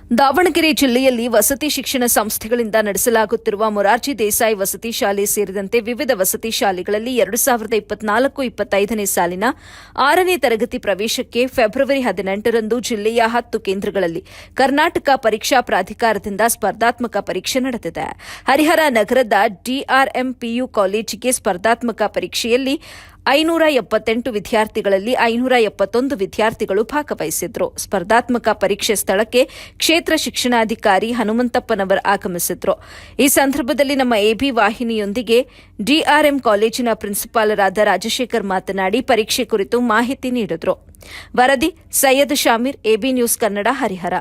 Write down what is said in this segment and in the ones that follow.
ದಾವಣಗೆರೆ ಜಿಲ್ಲೆಯಲ್ಲಿ ವಸತಿ ಶಿಕ್ಷಣ ಸಂಸ್ಥೆಗಳಿಂದ ನಡೆಸಲಾಗುತ್ತಿರುವ ಮೊರಾರ್ಜಿ ದೇಸಾಯಿ ವಸತಿ ಶಾಲೆ ಸೇರಿದಂತೆ ವಿವಿಧ ವಸತಿ ಶಾಲೆಗಳಲ್ಲಿ 2024-25ನೇ ಸಾಲಿನ 6ನೇ ತರಗತಿ ಪ್ರವೇಶಕ್ಕೆ ಫೆಬ್ರವರಿ 18ರಂದು ಜಿಲ್ಲೆಯ 10 ಕೇಂದ್ರಗಳಲ್ಲಿ ಕರ್ನಾಟಕ ಪರೀಕ್ಷಾ ಪ್ರಾಧಿಕಾರದಿಂದ ಸ್ಪರ್ಧಾತ್ಮಕ ಪರೀಕ್ಷೆ ನಡೆದಿದೆ. ಹರಿಹರ ನಗರದ ಡಿಆರ್ಎಂ ಪಿಯು ಕಾಲೇಜಿಗೆ ಸ್ಪರ್ಧಾತ್ಮಕ ಪರೀಕ್ಷೆಯಲ್ಲಿ 578 ವಿದ್ಯಾರ್ಥಿಗಳಲ್ಲಿ 571 ವಿದ್ಯಾರ್ಥಿಗಳು ಭಾಗವಹಿಸಿದ್ರು. ಸ್ಪರ್ಧಾತ್ಮಕ ಪರೀಕ್ಷೆ ಸ್ಥಳಕ್ಕೆ ಕ್ಷೇತ್ರ ಶಿಕ್ಷಣಾಧಿಕಾರಿ ಹನುಮಂತಪ್ಪನವರ್ ಆಗಮಿಸಿದ್ರು. ಈ ಸಂದರ್ಭದಲ್ಲಿ ನಮ್ಮ ಎಬಿ ವಾಹಿನಿಯೊಂದಿಗೆ ಡಿಆರ್ಎಂ ಕಾಲೇಜಿನ ಪ್ರಿನ್ಸಿಪಾಲರಾದ ರಾಜಶೇಖರ್ ಮಾತನಾಡಿ ಪರೀಕ್ಷೆ ಕುರಿತು ಮಾಹಿತಿ ನೀಡಿದರು. ವರದಿ ಸೈಯದ್ ಶಾಮೀರ್, ಎಬಿ ನ್ಯೂಸ್ ಕನ್ನಡ, ಹರಿಹರ.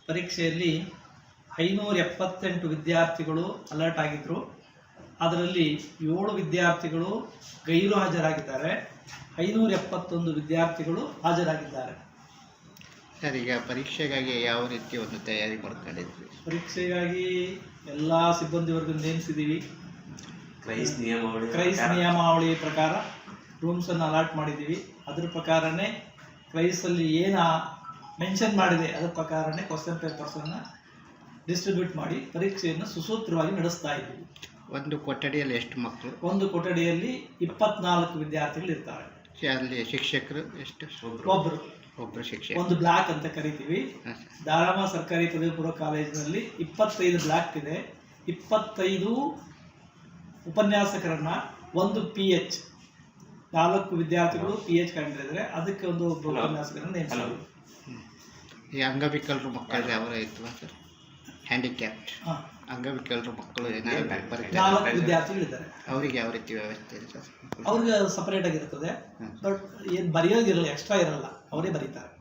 ಪರೀಕ್ಷೆಯಲ್ಲಿ 578 ವಿದ್ಯಾರ್ಥಿಗಳು ಅಲರ್ಟ್ ಆಗಿದ್ದರು. ಅದರಲ್ಲಿ 7 ವಿದ್ಯಾರ್ಥಿಗಳು ಗೈರು ಹಾಜರಾಗಿದ್ದಾರೆ. 571 ವಿದ್ಯಾರ್ಥಿಗಳು ಹಾಜರಾಗಿದ್ದಾರೆ. ಸರ್, ಈಗ ಪರೀಕ್ಷೆಗಾಗಿ ಯಾವ ರೀತಿ ಒಂದು ತಯಾರಿ ಮಾಡ್ಕೊಂಡಿದ್ವಿ? ಪರೀಕ್ಷೆಗಾಗಿ ಎಲ್ಲ ಸಿಬ್ಬಂದಿ ವರ್ಗ ನೇಮಿಸಿದ್ದೀವಿ. ಕ್ರೈಸ್ ನಿಯಮಾವಳಿ ಪ್ರಕಾರ ರೂಮ್ಸನ್ನು ಅಲಾಟ್ ಮಾಡಿದ್ದೀವಿ. ಅದ್ರ ಪ್ರಕಾರನೇ ಕ್ರೈಸಲ್ಲಿ ಏನು ಮೆನ್ಷನ್ ಮಾಡಿದೆ ಅದರ ಪ್ರಕಾರನೇ ಕ್ವಶನ್ ಪೇಪರ್ಸನ್ನು ಡಿಸ್ಟ್ರಿಬ್ಯೂಟ್ ಮಾಡಿ ಪರೀಕ್ಷೆಯನ್ನು ಸುಸೂತ್ರವಾಗಿ ನಡೆಸ್ತಾ ಇದ್ದೀವಿ. ಒಂದು ಕೊಠಡಿಯಲ್ಲಿ ಎಷ್ಟು ಮಕ್ಕಳು? ಒಂದು ಕೊಠಡಿಯಲ್ಲಿ 24 ವಿದ್ಯಾರ್ಥಿಗಳು ಇರ್ತಾರೆ. ಅಲ್ಲಿ ಶಿಕ್ಷಕರು ಎಷ್ಟು? ಒಬ್ಬರು ಶಿಕ್ಷಕ. ಒಂದು ಬ್ಲಾಕ್ ಅಂತ ಕರಿತೀವಿ. ಧಾರಮ ಸರ್ಕಾರಿ ಪದವಿ ಪೂರ್ವ ಕಾಲೇಜಿನಲ್ಲಿ 25 ಬ್ಲಾಕ್ ಇದೆ. 25 ಉಪನ್ಯಾಸಕರನ್ನ, ಒಂದು PH, 4 ವಿದ್ಯಾರ್ಥಿಗಳು PH ಕಂಡಿದ್ದಾರೆ. ಅದಕ್ಕೆ ಒಂದು ಉಪನ್ಯಾಸಕರನ್ನು ನೇಮಿಸಿದ್ರು. ಈ ಅಂಗವಿಕಲರು ಮಕ್ಕಳು ಯಾವ ಇತ್ತು ಸರ್? ಹ್ಯಾಂಡಿಕ್ಯಾಪ್ಟ್ ಅಂಗವಿಕಲರು ಮಕ್ಕಳು 4 ವಿದ್ಯಾರ್ಥಿಗಳಿದ್ದಾರೆ. ಅವರಿಗೆ ಯಾವ ರೀತಿ ವ್ಯವಸ್ಥೆ ಇದೆ ಸರ್? ಅವ್ರಿಗೆ ಸಪರೇಟ್ ಆಗಿರ್ತದೆ. ಬಟ್ ಏನು ಬರೆಯೋದಿರಲ್ಲ, ಎಕ್ಸ್ಟ್ರಾ ಇರಲ್ಲ, ಅವರೇ ಬರೀತಾರೆ.